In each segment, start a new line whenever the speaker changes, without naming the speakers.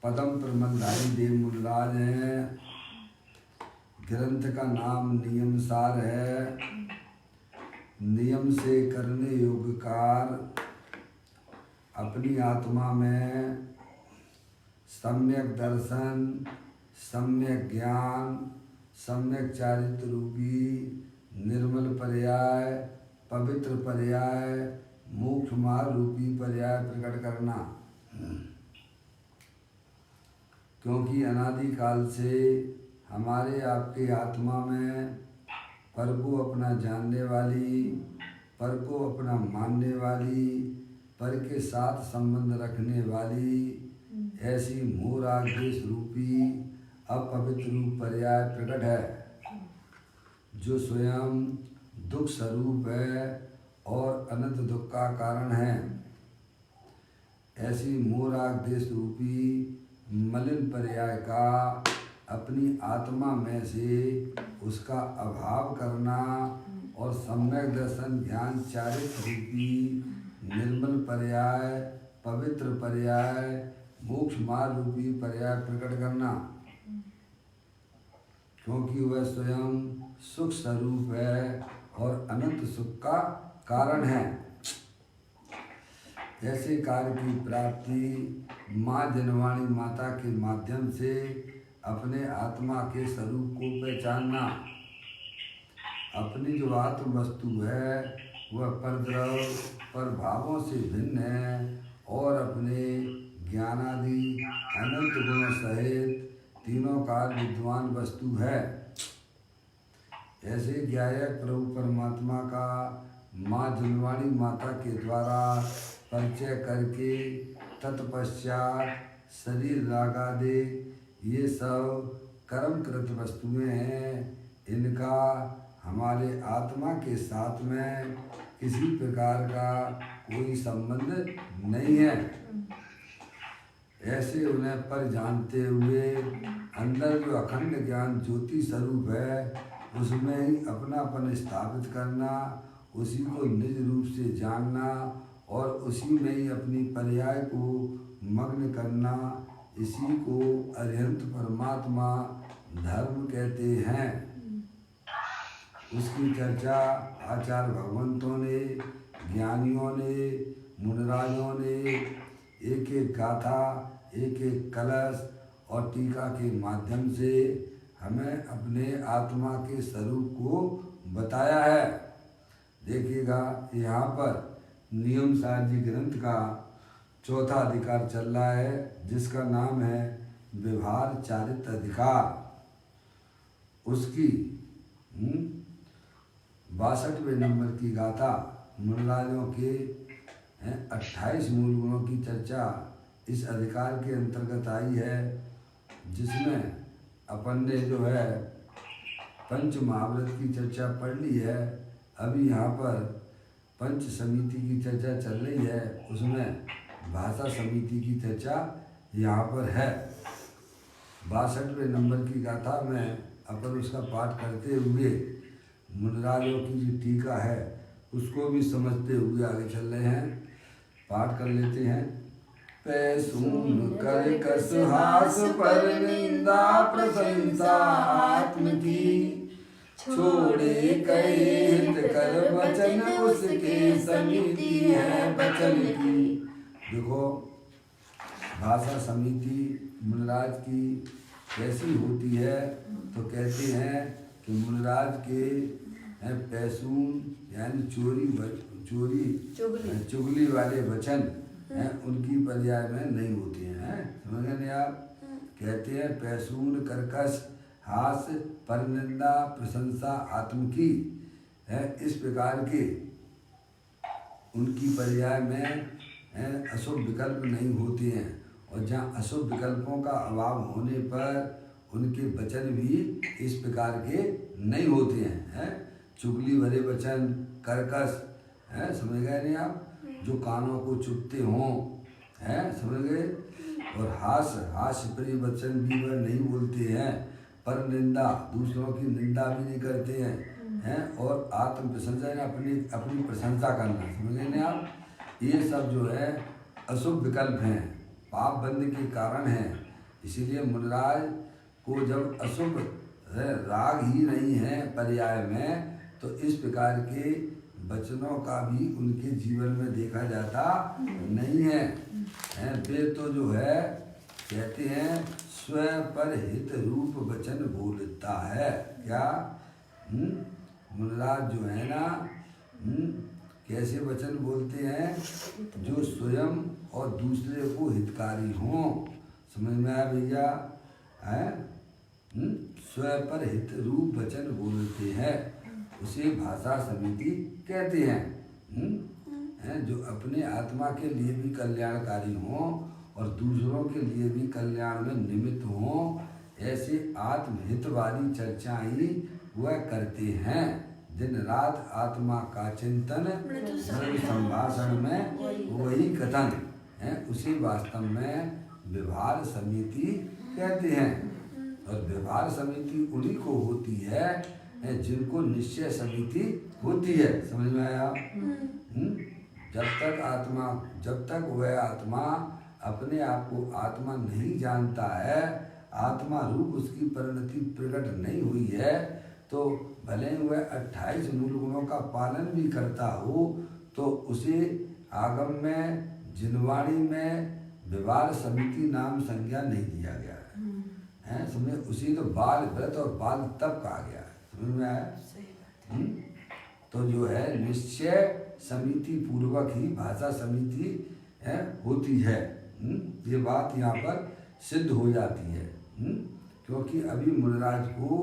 पदम प्रमलधारी देव मूलराज हैं। ग्रंथ का नाम नियम सार है। नियम से करने योग्य कार्य अपनी आत्मा में सम्यक दर्शन, सम्यक ज्ञान, सम्यक चारित्र रूपी निर्मल पर्याय, पवित्र पर्याय, मोक्ष मार्ग रूपी पर्याय प्रकट करना। क्योंकि अनादिकाल से हमारे आपके आत्मा में पर को अपना जानने वाली, पर को अपना मानने वाली, पर के साथ संबंध रखने वाली ऐसी मोह राग द्वेष रूपी अपवित्र रूप पर्याय प्रकट है, जो स्वयं दुख स्वरूप है और अनंत दुख का कारण है। ऐसी मोह राग द्वेष रूपी मलिन पर्याय का अपनी आत्मा में से उसका अभाव करना और सम्यक दर्शन ज्ञान चारित्र रूपी निर्मल पर्याय, पवित्र पर्याय, मोक्ष मार्ग रूपी पर्याय प्रकट करना। क्योंकि वह स्वयं सुख स्वरूप है और अनंत सुख का कारण है। ऐसे कार्य की प्राप्ति माँ जनवाणी माता के माध्यम से अपने आत्मा के स्वरूप को पहचानना। अपनी जो आत्म वस्तु है वह परद्रव पर भावों से भिन्न है और अपने ज्ञानादि अनंत गुणों सहित तीनों काल विद्वान वस्तु है। ऐसे ज्ञायक प्रभु परमात्मा का माँ जनवाणी माता के द्वारा परिचय करके तत्पश्चात शरीर रागादि ये सब कर्मकृत वस्तुएं हैं। इनका हमारे आत्मा के साथ में किसी प्रकार का कोई संबंध नहीं है। ऐसे उन्हें पर जानते हुए अंदर जो अखंड ज्ञान ज्योति स्वरूप है उसमें ही अपनापन स्थापित करना, उसी को निज रूप से जानना और उसी में ही अपनी पर्याय को मग्न करना, इसी को अरिहंत परमात्मा धर्म कहते हैं। उसकी चर्चा आचार्य भगवंतों ने, ज्ञानियों ने, मुनिराजों ने एक एक गाथा, एक एक कलश और टीका के माध्यम से हमें अपने आत्मा के स्वरूप को बताया है। देखिएगा यहाँ पर नियम सार जी ग्रंथ का चौथा अधिकार चल रहा है, जिसका नाम है व्यवहार चारित्र अधिकार। उसकी 62वें नंबर की गाथा मुनिराजों के 28 मूल गुणों की चर्चा इस अधिकार के अंतर्गत आई है, जिसमें अपन ने जो है पंच महाव्रत की चर्चा पढ़ ली है। अभी यहाँ पर पंच समिति की चर्चा चल रही है, उसमें भाषा समिति की चर्चा यहाँ पर है। 62वें नंबर की गाथा में अपन उसका पाठ करते हुए मुनिराजों की जो टीका है उसको भी समझते हुए आगे चल रहे हैं। पाठ कर लेते हैं। पैसून कर कस हास पर निंदा प्रशंसा आत्म की, छोड़े कहे हित कर वचन उसके समिति है वचन की। देखो भाषा समिति मुनिराज की कैसी होती है, तो कहते हैं कि मुनिराज के पैसून यानी चुगली वाले वचन उनकी पर्याय में नहीं होते हैं। समझ गए आप? कहते हैं पैसून कर्कश हास परनिंदा प्रशंसा आत्म की है, इस प्रकार के उनकी पर्याय में अशुभ विकल्प नहीं होते हैं। और जहाँ अशुभ विकल्पों का अभाव होने पर उनके वचन भी इस प्रकार के नहीं होते हैं। चुगली भरे वचन, कर्कश है, समझ गए नहीं आप? जो कानों को चुभते हों, हैं, समझ गए? और हास्य प्रिय वचन भी वह नहीं बोलते हैं। पर निंदा, दूसरों की निंदा भी नहीं करते हैं। और आत्म प्रशंसा अपनी प्रशंसा करना, समझ गए नहीं आप? ये सब जो है अशुभ विकल्प हैं, पाप बंध के कारण हैं। इसीलिए मुनराज को जब अशुभ राग ही नहीं है पर्याय में, तो इस प्रकार के वचनों का भी उनके जीवन में देखा जाता नहीं है। वे तो जो है कहते हैं स्व पर हित रूप वचन बोलता है। क्या मुनराज जो है ना कैसे वचन बोलते हैं? जो स्वयं और दूसरे को हितकारी हों। समझ में आया भैया? है स्व पर हित रूप वचन बोलते हैं, उसे भाषा समिति कहते हैं। जो अपने आत्मा के लिए भी कल्याणकारी हों और दूसरों के लिए भी कल्याण में निमित्त हों, ऐसे आत्महित वाली चर्चाएं वह करते हैं। दिन रात आत्मा का चिंतन संभाषण में वही कथन है, उसी वास्तव में व्यवहार समिति कहते हैं। और व्यवहार समिति उन्हीं को होती है जिनको निश्चय समिति होती है। समझ में आया? जब तक वह आत्मा अपने आप को आत्मा नहीं जानता है, आत्मा रूप उसकी परिणति प्रकट नहीं हुई है, तो भले ही वह 28 मूल गुणों का पालन भी करता हो, तो उसे आगम में जिनवाणी में व्यवहार समिति नाम संज्ञा नहीं दिया गया है। समझे? उसी तो बाल व्रत और बाल तप कहा गया है। समझ में आया? तो जो है निश्चय समिति पूर्वक ही भाषा समिति होती है। ये बात यहाँ पर सिद्ध हो जाती है। क्योंकि अभी मुनराज को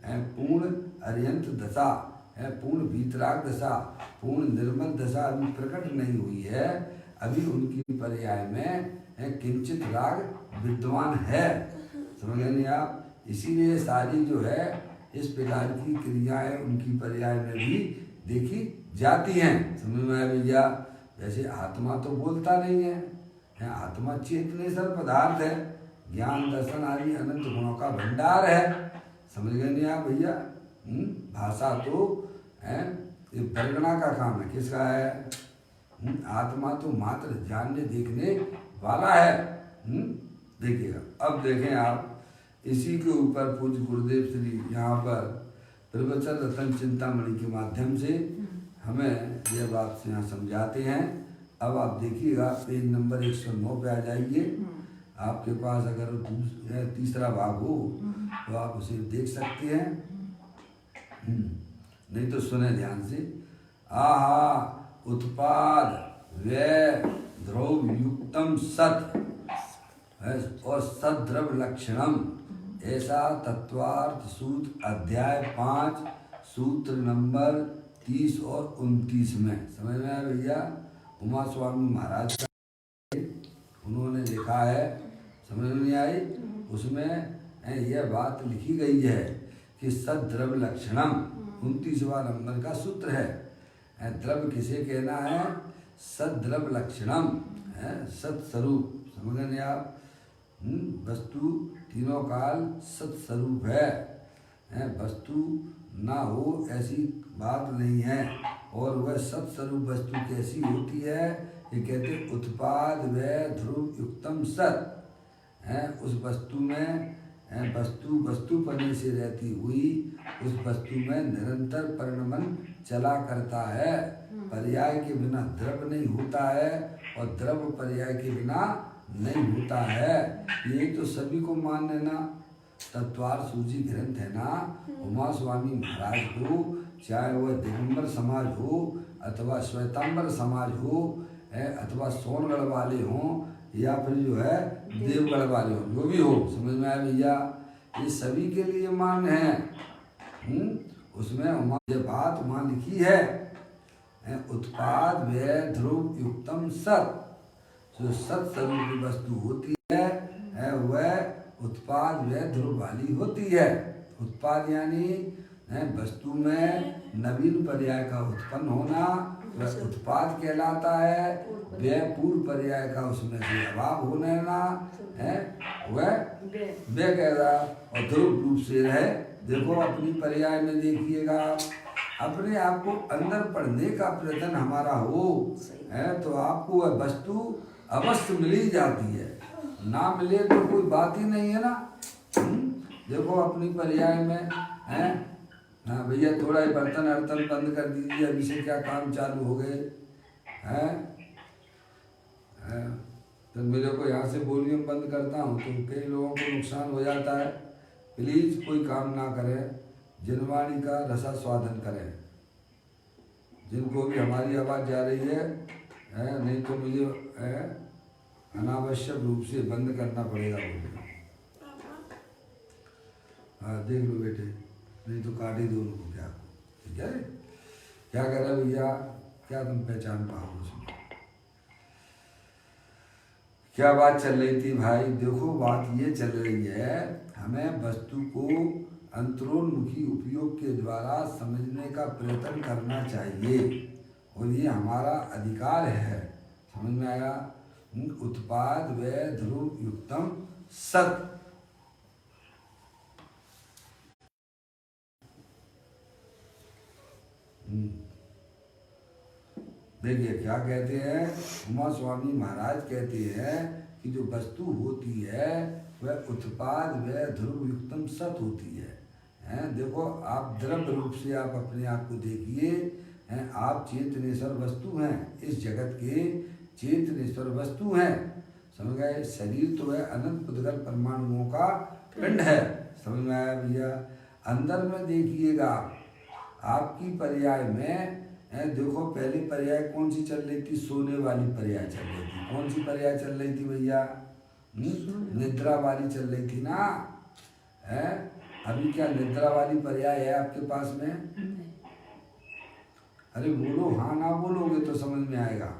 पूर्ण अर्यंत दशा, पूर्ण वीतराग दशा, पूर्ण निर्मल दशा अभी प्रकट नहीं हुई है। अभी उनकी पर्याय में किंचित राग विद्वान है। समझ गए नहीं आप? इसीलिए सारी जो है इस प्रकार की क्रियाएं उनकी पर्याय में भी देखी जाती हैं। समझ में आया भैया? वैसे आत्मा तो बोलता नहीं है, आत्मा चेतनेश्वर पदार्थ है, ज्ञान दर्शन आदि अनंत गुणों का भंडार है। समझ गए नहीं आप भैया? भाषा तो ये बरगना का काम है। किसका है? आत्मा तो मात्र जानने देखने वाला है। देखिएगा, अब देखें आप, इसी के ऊपर पूज्य गुरुदेव श्री यहाँ पर प्रवचन रतन चिंतामणि के माध्यम से हमें यह बात यहाँ समझाते हैं। अब आप देखिएगा पेज नंबर 109 पे आ जाइए। आपके पास अगर तीसरा भाग हो तो आप उसे देख सकते हैं, नहीं तो सुने ध्यान से। आहा उत्पाद व्यय ध्रुव युक्तम सत और सद्रव लक्षणम, ऐसा तत्वार्थ सूत्र अध्याय 5 सूत्र नंबर 30 और 29 में। समझ में आया भैया? उमा स्वामी महाराज का उन्होंने लिखा है। समझ में नहीं आई? उसमें यह बात लिखी गई है कि सद्रव लक्षणम 29वां नंबर का सूत्र है। द्रव्य किसे कहना है? सद्रव लक्षणम, सत्स्वरूप। समझ गए आप? वस्तु तीनों काल सत्स्वरूप है। वस्तु ना हो ऐसी बात नहीं है। और वह सत्स्वरूप वस्तु कैसी होती है? ये कहते उत्पाद व्यय ध्रुव युक्तम सत है। उस वस्तु में वस्तु पने से रहती हुई उस वस्तु में निरंतर परिणमन चला करता है। पर्याय के बिना द्रव्य नहीं होता है और द्रव्य पर्याय के बिना नहीं होता है। ये तो सभी को मान्य ना। तत्वार सूची ग्रंथ है ना, उमा स्वामी महाराज को, चाहे वह दिगंबर समाज हो अथवा श्वेतांबर समाज हो, अथवा सोनगढ़ वाले हों या फिर जो है देवगढ़ वाले हों, जो भी हो। समझ में आया भैया? ये सभी के लिए मान्य है। उसमें उमा ये बात वहाँ लिखी है, उत्पाद व्यय ध्रुव युक्तम सत। जो सत स्वरूप वस्तु होती है वह उत्पाद व्यय ध्रुव वाली होती है। उत्पाद यानी वस्तु में नवीन पर्याय का उत्पन्न होना, वह उत्पाद कहलाता है। व्यय पूर्व पर्याय का उसमें से अभाव होने ना है, वह व्यय कह रहा। और ध्रुव रूप से रहे। देखो अपनी पर्याय में देखिएगा, अपने आप को अंदर पढ़ने का प्रयत्न हमारा हो है तो आपको वह वस्तु अवश्य मिल ही जाती है। ना मिले तो कोई बात ही नहीं है ना। देखो अपनी पर्याय में है, हाँ भैया थोड़ा ही बर्तन अर्तन बंद कर दीजिए, अभी से क्या काम चालू हो गए हैं। तो मेरे को यहाँ से वॉल्यूम बंद करता हूँ तो कई लोगों को नुकसान हो जाता है। प्लीज़ कोई काम ना करें, जिनवाणी का रसा स्वादन करें। जिनको भी हमारी आवाज़ जा रही है, नहीं तो मुझे अनावश्यक रूप से बंद करना पड़ेगा वॉल्यूम। हाँ देख लो बेटे, नहीं तो काट ही दो उनको। क्या ठीक है, क्या कर रहे भैया, क्या तुम पहचान पाओ उसमें? क्या बात चल रही थी भाई? देखो बात ये चल रही है, हमें वस्तु को अंतरोन्मुखी उपयोग के द्वारा समझने का प्रयत्न करना चाहिए और ये हमारा अधिकार है। समझ में आया? उत्पाद व ध्रुव युक्तम सत। देखिए क्या कहते हैं, उमा स्वामी महाराज कहते हैं कि जो वस्तु होती है वह उत्पाद व ध्रुव युक्तम सत होती है। देखो आप द्रव्य रूप से आप अपने आप को देखिए, आप चेतनेश्वर वस्तु हैं, इस जगत के चेतनेश्वर वस्तु हैं। समझ गए? शरीर तो है अनंत पुद्गल परमाणुओं का पिंड है। समझ में आया भैया? अंदर में देखिएगा आपकी पर्याय में देखो पहली पर्याय कौन सी चल रही थी? सोने वाली पर्याय चल रही थी। कौन सी पर्याय चल रही थी भैया? निद्रा वाली चल रही थी ना। है अभी क्या निद्रा वाली पर्याय है आपके पास में? अरे बोलो, हाँ ना बोलोगे तो समझ में आएगा।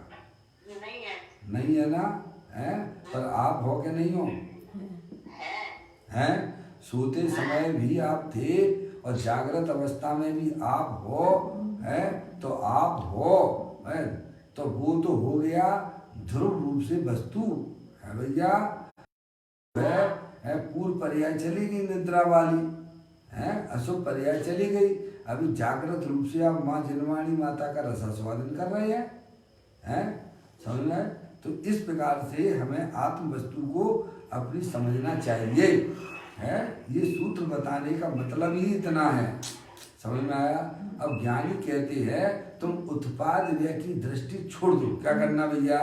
नहीं है ना? है पर आप हो के नहीं हो? हैं सोते समय भी आप थे और जागृत अवस्था में भी आप हो, है तो आप हो, है तो वो तो हो गया ध्रुव रूप से वस्तु है भैया। है पूर्व पर्याय चली गई निद्रा वाली, है अशुभ पर्याय चली गई। अभी जागृत रूप से आप माँ जिनवाणी माता का रसास्वादन कर रहे हैं। समझ में? तो इस प्रकार से हमें आत्म वस्तु को अपनी समझना चाहिए। है ये सूत्र बताने का मतलब ही इतना है। समझ में आया? अब ज्ञानी कहते हैं तुम उत्पाद व्यय की दृष्टि छोड़ दो। क्या करना भैया?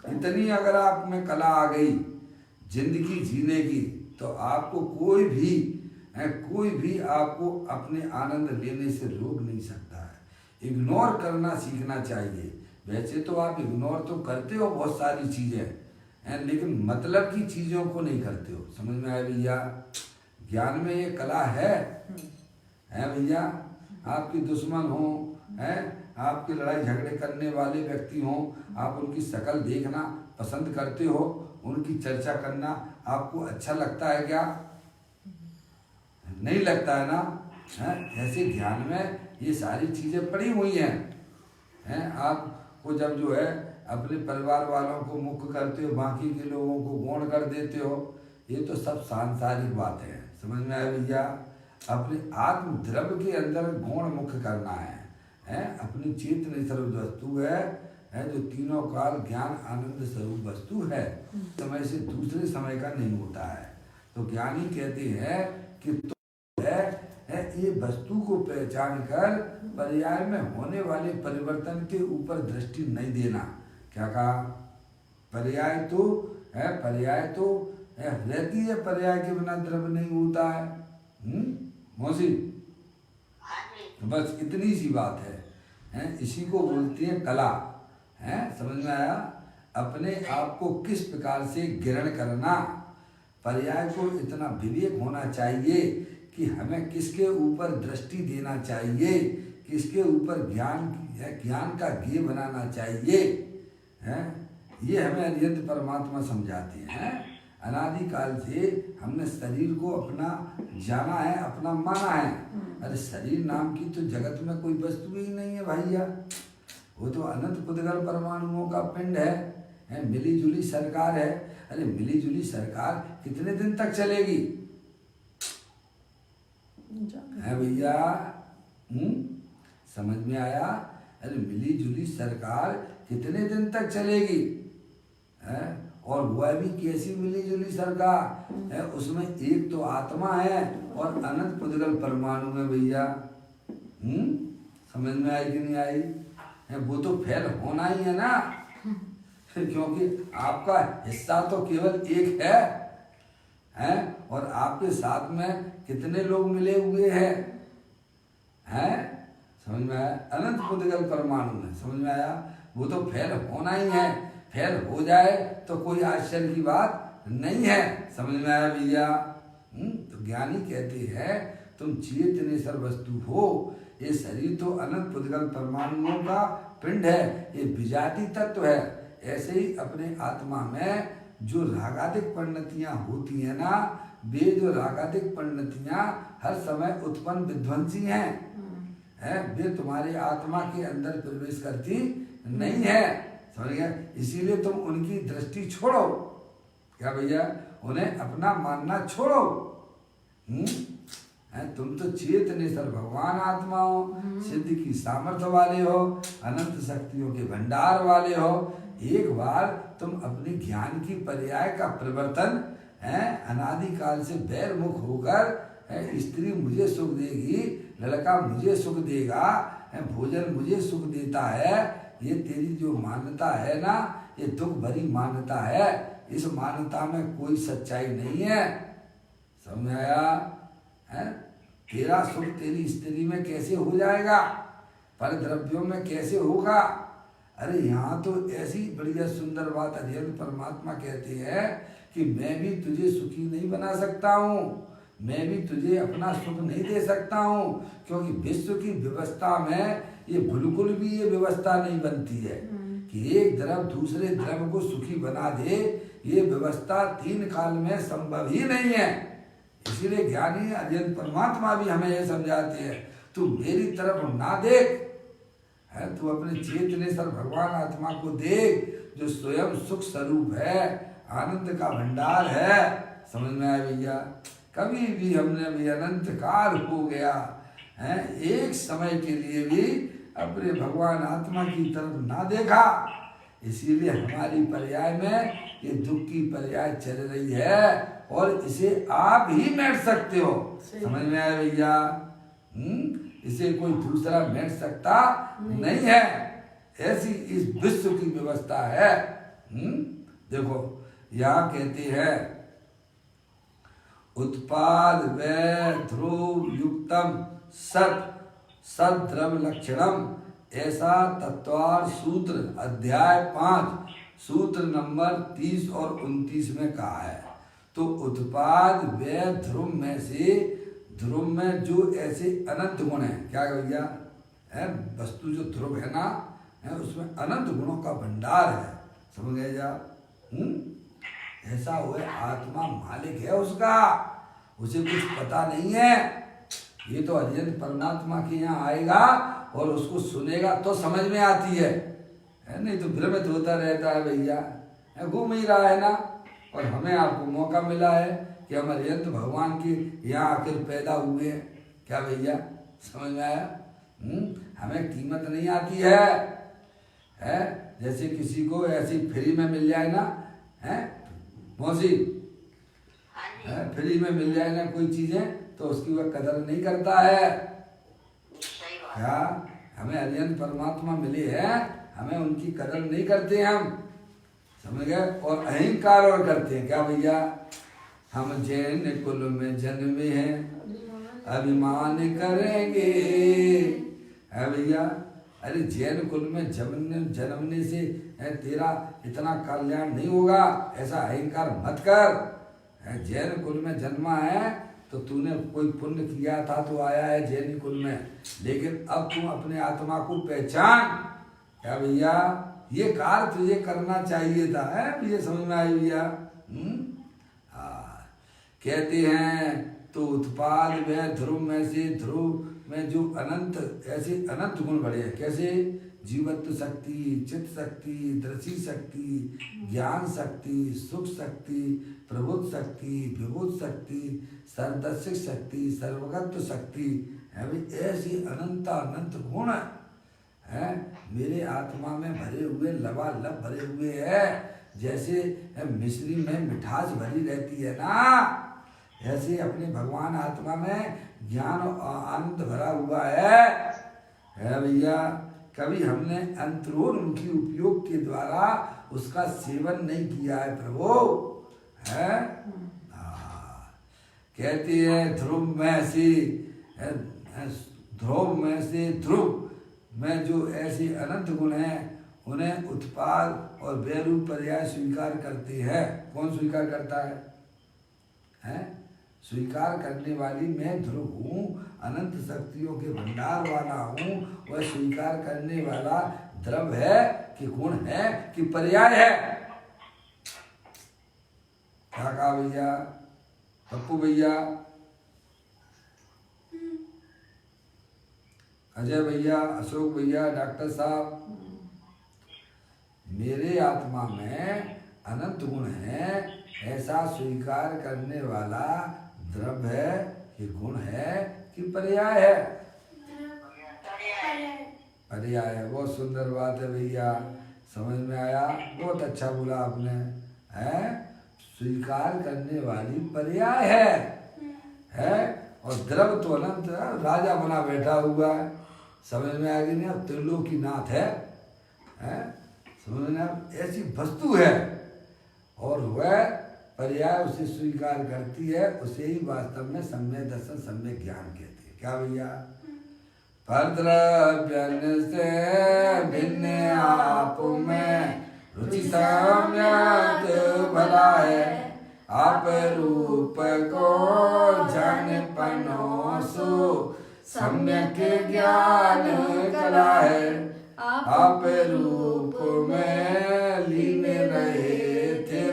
इतनी अगर आप में कला आ गई जिंदगी जीने की तो आपको कोई भी आपको अपने आनंद लेने से रोक नहीं सकता है। इग्नोर करना सीखना चाहिए। वैसे तो आप इग्नोर तो करते हो बहुत सारी चीजें, लेकिन मतलब की चीजों को नहीं करते हो। समझ में आया भैया? ज्ञान में ये कला है भैया। आपके दुश्मन हो, आपके लड़ाई झगड़े करने वाले व्यक्ति हो, आप उनकी शक्ल देखना पसंद करते हो, उनकी चर्चा करना आपको अच्छा लगता है क्या? नहीं लगता है ना? ऐसे ज्ञान में ये सारी चीजें पड़ी हुई हैं। आपको जब जो है अपने परिवार वालों को मुक्त करते हो, बाकी के लोगों को गौण कर देते हो, ये तो सब सांसारिक बातें हैं। समझ में आया भैया? अपने आत्म द्रव्य के अंदर गौण मुक्त करना है। अपनी चेतन स्वरूप वस्तु है जो तीनों काल ज्ञान आनंद स्वरूप वस्तु है। समय से दूसरे समय का नहीं होता है। तो ज्ञानी कहते हैं कि तो है ये वस्तु को पहचान कर पर्याय में होने वाले परिवर्तन के ऊपर दृष्टि नहीं देना। क्या कहा? पर्याय तो रहती है, पर्याय के बिना द्रव्य नहीं होता है। मौसी बस इतनी सी बात है। इसी को बोलती है कला। समझ में आया? अपने आप को किस प्रकार से ग्रहण करना, पर्याय को इतना विवेक होना चाहिए कि हमें किसके ऊपर दृष्टि देना चाहिए, किसके ऊपर ज्ञान का गेय बनाना चाहिए। ये हमें अरिहंत परमात्मा समझाते हैं। अनादिकाल से हमने शरीर को अपना जाना है, अपना माना है। अरे शरीर नाम की तो जगत में कोई वस्तु ही नहीं है भैया। वो तो अनंत पुद्गल परमाणुओं का पिंड है। मिली जुली सरकार है। अरे मिली जुली सरकार कितने दिन तक चलेगी? है भैया? समझ में आया? अरे मिली जुली सरकार कितने दिन तक चलेगी? और वह भी कैसी मिली जुली सरकार है, उसमें एक तो आत्मा है और अनंत पुद्गल परमाणु में भैया। समझ में आई कि नहीं आई है? वो तो फेल होना ही है ना, क्योंकि आपका हिस्सा तो केवल एक है और आपके साथ में कितने लोग मिले हुए हैं। समझ में आया? अनंत पुद्गल परमाणु में, समझ में आया? वो तो फेल होना ही है, फेल हो जाए तो कोई आश्चर्य की बात नहीं है। समझ में आया भैया? तो ज्ञानी कहते हैं तुम चेतनेश्वर वस्तु हो, ये शरीर तो अनंत पुद्गल परमाणुओं का पिंड है, ये विजाति तत्व है। ऐसे ही अपने आत्मा में जो रागादिक परिणतियां होती हैं ना, वे जो रागादिक परिणतियां हर समय उत्पन्न विध्वंसी हैं, वे तुम्हारे आत्मा के अंदर प्रवेश करती नहीं है। समझ गया? इसीलिए तुम उनकी दृष्टि छोड़ो। क्या भैया? उन्हें अपना मानना छोड़ो। तुम तो चेतनेश्वर भगवान आत्मा हो, सिद्धि की सामर्थ्य वाले हो, अनंत शक्तियों के भंडार वाले हो। एक बार तुम अपने ज्ञान की पर्याय का परिवर्तन अनादिकाल से बैरमुख होकर स्त्री मुझे सुख देगी, लड़का मुझे सुख देगा, भोजन मुझे सुख देता है, ये तेरी जो मान्यता है ना, ये दुख भरी मान्यता है। इस मान्यता में कोई सच्चाई नहीं है। समझ आया? तेरा सुख तेरी स्त्री में कैसे हो जाएगा, पर द्रव्यों में कैसे होगा? अरे यहाँ तो ऐसी बढ़िया सुंदर बात अध्ययन परमात्मा कहते हैं कि मैं भी तुझे सुखी नहीं बना सकता हूँ, मैं भी तुझे अपना सुख नहीं दे सकता हूँ, क्योंकि विश्व की व्यवस्था में ये बिल्कुल भी ये व्यवस्था नहीं बनती है कि एक द्रव दूसरे द्रव को सुखी बना दे। ये व्यवस्था तीन काल में संभव ही नहीं है। इसीलिए ज्ञानी अध्ययन परमात्मा भी हमें यह समझाते हैं, तू मेरी तरफ ना देख, तू अपने चेतनेश्वर भगवान आत्मा को देख जो स्वयं सुख स्वरूप है, आनंद का भंडार है। समझ में आया भैया? कभी भी हमने भी अनंत काल हो गया है, एक समय के लिए भी अपने भगवान आत्मा की तरफ ना देखा। इसीलिए हमारी पर्याय में ये दुख की पर्याय चल रही है और इसे आप ही मिट सकते हो। समझ में आया भैया? इसे कोई दूसरा मिट सकता नहीं है। ऐसी इस विश्व की व्यवस्था है। देखो यहाँ कहते हैं उत्पाद वै ध्रुव युक्तम सत सद्रव लक्षणम, ऐसा तत्वार सूत्र अध्याय 5 सूत्र नंबर 30 और 29 में कहा है। तो उत्पाद वै ध्रुव में से, ध्रुव में जो ऐसे अनंत गुण है, क्या भैया है, वस्तु जो ध्रुव है ना है, उसमें अनंत गुणों का भंडार है। समझ गए जा? ऐसा हुए आत्मा मालिक है उसका, उसे कुछ पता नहीं है। ये तो अध्ययन परमात्मा के यहाँ आएगा और उसको सुनेगा तो समझ में आती है, नहीं तो भ्रमित होता रहता है भैया, घूम ही रहा है ना। और हमें आपको मौका मिला है कि हम अत्यंत भगवान के यहाँ आकर पैदा हुए हैं। क्या भैया? समझ में आया? हमें कीमत नहीं आती है जैसे किसी को ऐसी फ्री में मिल जाए ना, है मौसी, फ्री में मिल जाए ना कोई चीजें, तो उसकी वह कदर नहीं करता है। क्या हमें अत्यंत परमात्मा मिले हैं, हमें उनकी कदर नहीं करते हम। समझ गए? और अहंकार और करते हैं। क्या भैया? हम जैन कुल में जन्मे हैं, अभिमान करेंगे, है भैया? अरे जैन कुल में जन्मने से तेरा इतना कल्याण नहीं होगा, ऐसा अहंकार मत कर। जैन कुल में जन्मा है तो तूने कोई पुण्य किया था तो आया है जैन कुल में, लेकिन अब तू अपने आत्मा को पहचान। क्या भैया? ये कार्य तुझे करना चाहिए था, है ये समझ में आई भैया? कहते हैं तो उत्पाद में ध्रुव में से, ध्रुव में जो अनंत ऐसे अनंत गुण बढ़े हैं। कैसे? जीवत्व शक्ति, चित्त शक्ति, दृष्टि शक्ति, ज्ञान शक्ति, सुख शक्ति, प्रबुद्ध शक्ति, विबुद्ध शक्ति, सर्वदर्शक शक्ति, सर्वगत शक्ति है भी। ऐसी अनंत अनंत गुण है मेरे आत्मा में भरे हुए, लबालब भरे हुए है, जैसे मिश्री में मिठास भरी रहती है ना, ऐसे अपने भगवान आत्मा में ज्ञान और आनंद भरा हुआ है भैया। कभी हमने अंतरोन्मुखी उपयोग के द्वारा उसका सेवन नहीं किया है प्रभु, है। कहते हैं ध्रुव में से ध्रुव में जो ऐसे अनंत गुण हैं उन्हें उत्पाद और बेरूप पर्याय स्वीकार करते हैं। कौन स्वीकार करता है? स्वीकार करने वाली मैं ध्रुव हूँ, अनंत शक्तियों के भंडार वाला हूँ। वह स्वीकार करने वाला द्रव है कि गुण है कि पर्याय है? क्या कहा भैया? पप्पू भैया, अजय भैया, अशोक भैया, डॉक्टर साहब, मेरे आत्मा में अनंत गुण है ऐसा स्वीकार करने वाला द्रव्य है कि गुण है कि पर्याय है? पर्याय है। बहुत सुंदर बात है भैया, समझ में आया, बहुत अच्छा बोला आपने। है स्वीकार करने वाली पर्याय है और द्रव्य तो अनंत राजा बना बैठा हुआ है। समझ में आ गई नहीं? अब त्रिलोकीनाथ है, समझ में? ऐसी वस्तु है और वह पर्याय उसे स्वीकार करती है, उसे ही वास्तव में सम्यक दर्शन सम्यक ज्ञान कहते हैं। क्या भैया? परद्रव्यन से भिन्न आप में रुचि सम्यक भला है, आप रूप को जान पनोसो सम्यक ज्ञान कला है, आप रूप में लीन रहे थे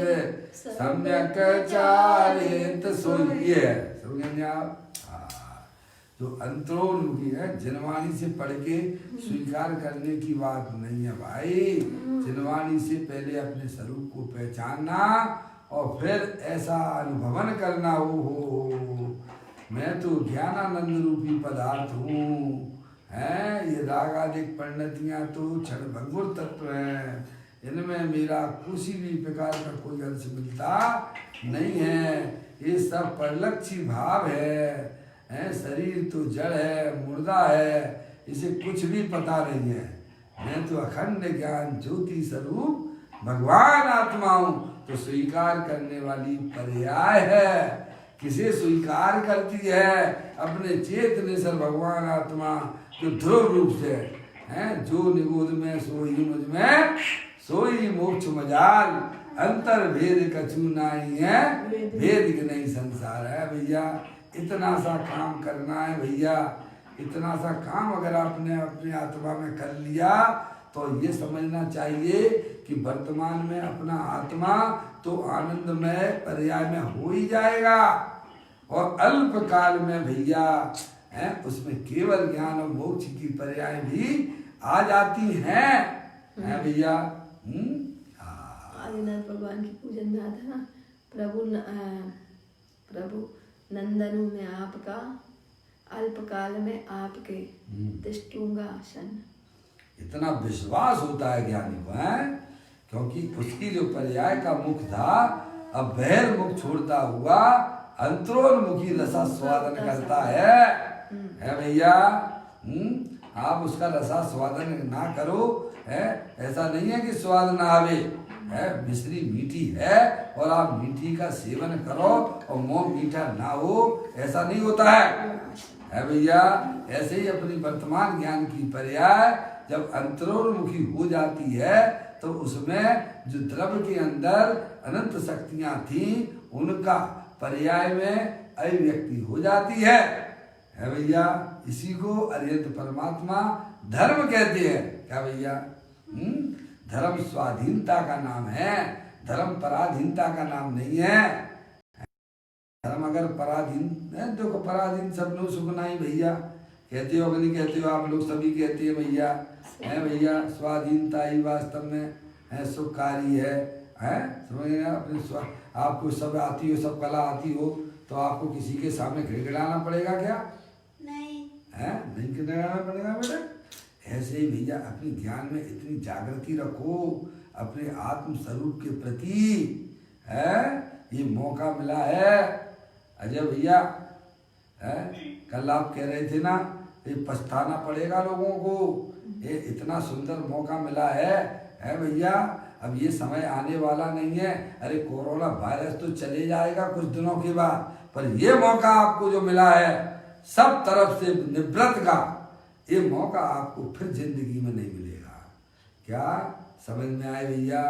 सम्यक चारित सोइए। समझेंगे आप? जो अंतरोन्मुखी है, जिनवाणी से पढ़ के स्वीकार करने की बात नहीं है भाई। जिनवाणी से पहले अपने स्वरूप को पहचानना और फिर ऐसा अनुभवन करना, हो मैं तो ज्ञानानंद रूपी पदार्थ हूँ। ये रागादिक परिणतियाँ तो क्षणभंगुर तत्व हैं, इनमें मेरा किसी भी प्रकार का कोई अंश मिलता नहीं है। ये सब परलक्षी भाव है। शरीर तो जड़ है, मुर्दा है, इसे कुछ भी पता नहीं है। मैं तो अखंड ज्ञान ज्योति स्वरूप भगवान आत्मा हूँ। तो स्वीकार करने वाली पर्याय है। किसे स्वीकार करती है? अपने चेतन सर भगवान आत्मा जो ध्रुव रूप से है, जो निगोद में सोई मुझ में सोई मोक्ष मजाल, अंतर भेद कछु नहीं है, भेद के नहीं संसार है भैया। इतना सा काम करना है भैया, इतना सा काम अगर आपने अपने आत्मा में कर लिया तो ये समझना चाहिए कि वर्तमान में अपना आत्मा तो आनंदमय पर्याय में हो ही जाएगा और अल्प काल में भैया उसमें केवल ज्ञान और मोक्ष की पर्याय भी आ जाती हैं भैया।
आदिनाथ भगवान की पूजन में आता ना, प्रभु नंदनु में आपका, अल्प काल में आपके तिष्ठूंगा शन। इतना
विश्वास होता है ज्ञानी को, क्योंकि उसकी जो पर्याय का मुख था अब बहिर्मुख छोड़ता हुआ अंतरोन्मुखी रसा स्वादन करता है भैया। आप उसका रसा स्वादन ना करो, ऐसा नहीं है कि स्वाद ना आवे, मिश्री मीठी है और आप मीठी का सेवन करो और मुंह मीठा ना हो, ऐसा नहीं होता है भैया। ऐसे ही अपनी वर्तमान ज्ञान की पर्याय जब अंतरोन्मुखी हो जाती है तो उसमें जो द्रव्य के अंदर अनंत शक्तियां थी उनका पर्याय में अभिव्यक्ति हो जाती है भैया। इसी को अरिहंत परमात्मा धर्म कहते हैं। क्या भैया? धर्म स्वाधीनता का नाम है, धर्म पराधीनता का नाम नहीं है। धर्म अगर पराधीन है, देखो पराधीन सब लोग सुख नहीं भैया, कहते हो कि नहीं कहते हो? आप लोग सभी कहते हैं भैया, है भैया। स्वाधीनता ही वास्तव में सुखकारी है। समझ अपने आपको सब आती हो, सब कला आती हो तो आपको किसी के सामने गिड़गिड़ाना पड़ेगा क्या? नहीं गिड़गिड़ाना पड़ेगा बेटा। ऐसे ही भैया अपनी ज्ञान में इतनी जागृति रखो, अपने आत्म स्वरूप के प्रति है ये मौका मिला है। अजय भैया है, कल आप कह रहे थे ना ये पछताना पड़ेगा लोगों को, ये इतना सुंदर मौका मिला है भैया। अब ये समय आने वाला नहीं है। अरे कोरोना वायरस तो चले जाएगा कुछ दिनों के बाद, पर ये मौका आपको जो मिला है सब तरफ से निवृत्त का, ये मौका आपको फिर जिंदगी में नहीं मिलेगा। क्या समझ में आए भैया?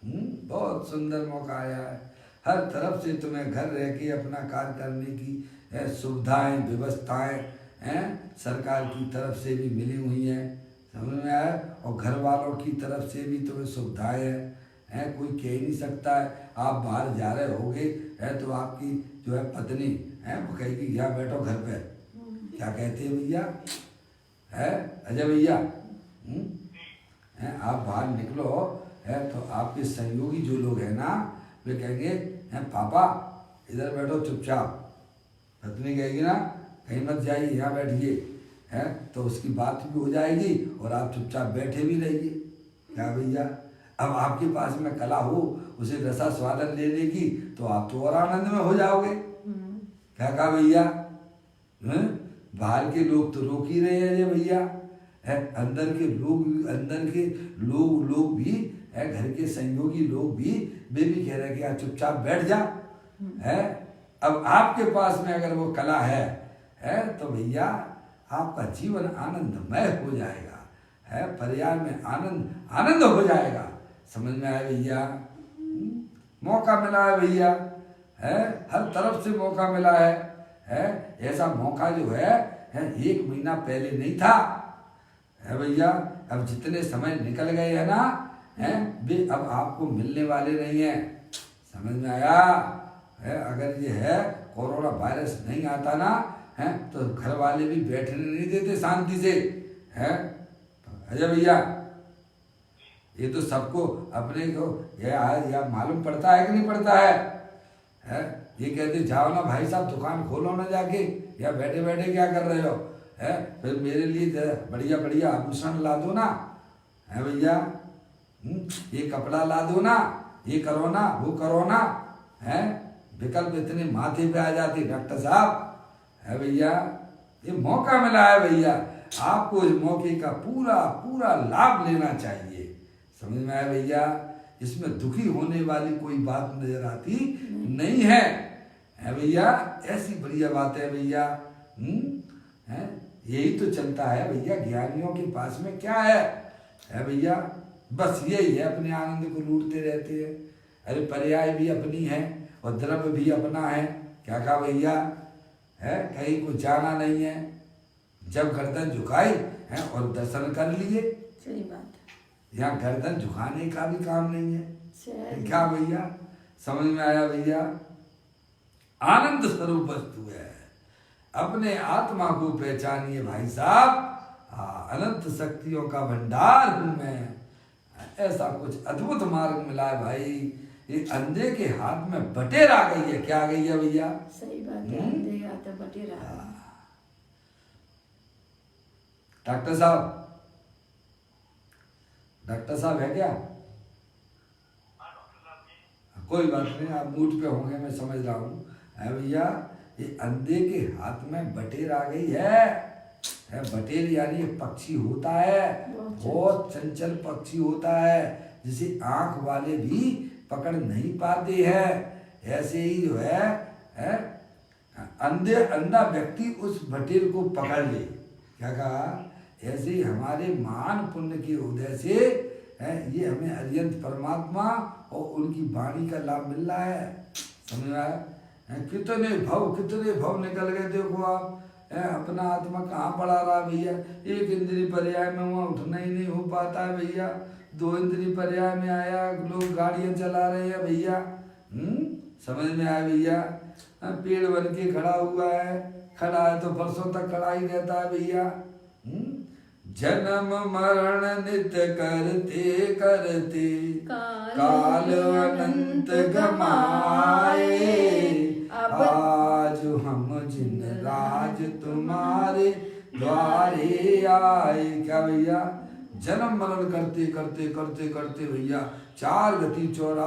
बहुत सुंदर मौका आया है। हर तरफ से तुम्हें घर रह के अपना कार्य करने की सुविधाएं व्यवस्थाएं हैं सरकार की तरफ से भी मिली हुई हैं, समझ में आया। और घर वालों की तरफ से भी तुम्हें सुविधाएं हैं। कोई कह नहीं सकता है आप बाहर जा रहे होगे है तो आपकी जो है पत्नी है वो कहेगी यहाँ बैठो घर पे, क्या कहते हैं भैया है अजय भैया? आप बाहर निकलो है तो आपके सहयोगी जो लोग हैं ना वे कहेंगे हैं पापा इधर बैठो चुपचाप, पत्नी कहेगी ना कहीं मत जाइए यहाँ बैठिए है, तो उसकी बात भी हो जाएगी और आप चुपचाप बैठे भी रहिए। क्या भैया? अब आपके पास में कला हो उसे रसा स्वादन लेने की तो आप तो और आनंद में हो जाओगे। क्या कहा भैया? बाहर के लोग तो रोक ही रहे हैं ये भैया है, अंदर के लोग भी है, घर के सहयोगी लोग भी वे भी कह रहे हैं कि आप चुपचाप बैठ जा है। अब आपके पास में अगर वो कला है तो भैया आपका जीवन आनंदमय हो जाएगा है, पर्याय में आनंद हो जाएगा। समझ में आया भैया? मौका मिला है भैया है, हर तरफ से मौका मिला है। ऐसा मौका जो है 1 महीना पहले नहीं था है भैया। अब जितने समय निकल गए हैं ना है वे अब आपको मिलने वाले नहीं है। समझ में आया है? अगर ये है कोरोना वायरस नहीं आता ना है तो घर वाले भी बैठने नहीं देते शांति से है अजय भैया। ये तो सबको अपने को या मालूम पड़ता है कि नहीं पड़ता है? ये कहते जाओ ना भाई साहब दुकान खोलो ना जाके, या बैठे बैठे क्या कर रहे हो है, फिर मेरे लिए बढ़िया बढ़िया आभूषण ला दो ना है भैया, ये कपड़ा ला दो ना, ये करो ना वो करो ना है। विकल्प इतने माथे पे आ जाते डॉक्टर साहब है भैया। ये मौका मिला है भैया, आपको इस मौके का पूरा लाभ लेना चाहिए। समझ में आया भैया? इसमें दुखी होने वाली कोई बात नजर आती नहीं है भैया। ऐसी बढ़िया बात है भैया। यही तो चलता है भैया। ज्ञानियों के पास में क्या है भैया? बस यही है, अपने आनंद को लूटते रहते हैं। अरे पर्याय भी अपनी है और द्रव्य भी अपना है। क्या कहा भैया है? कहीं को जाना नहीं है, जब गर्दन झुकाई है और दर्शन कर लिए।
सही बात है।
यहाँ गर्दन झुकाने का भी काम नहीं है। क्या भैया? समझ में आया भैया? आनंद स्वरूप वस्तु है, अपने आत्मा को पहचानिए भाई साहब। अनंत शक्तियों का भंडार हूं मैं। ऐसा कुछ अद्भुत मार्ग मिला है भाई। ये अंधे के हाथ में बटेर आ गई है। क्या आ गई है भैया?
सही बात है, अंधे के हाथ में बटेर आ गई।
डॉक्टर साहब है क्या? कोई बात नहीं, आप मूड पे होंगे, मैं समझ रहा हूँ है भैया। ये अंधे के हाथ में बटेर आ गई है। बटेर यानी एक पक्षी होता है, बहुत चंचल पक्षी होता है, जिसे आंख वाले भी पकड़ नहीं पाते हैं। ऐसे ही जो है अंधा व्यक्ति उस बटेर को पकड़ ले। क्या कहा? ऐसे ही हमारे महान पुण्य के उदय से ये हमें अरियंत परमात्मा और उनकी वाणी का लाभ मिल रहा है। समझ में आया? कितने भव निकल गए। देखो आप अपना आत्मा कहाँ पड़ा रहा भैया। एक इंद्रिय पर्याय में वहाँ उठना ही नहीं हो पाता है भैया। 2 इंद्रिय पर्याय में आया, लोग गाड़ियाँ चला रहे हैं भैया। समझ में आया भैया? पेड़ बन के खड़ा हुआ है तो बरसों तक खड़ा ही रहता है भैया। जन्म मरण नित्य करते करते काल अनंत गमाए। आज हम जिन राज तुम्हारे द्वारे आए। क्या भैया? जन्म मरण करते करते करते करते भैया 4 गति 84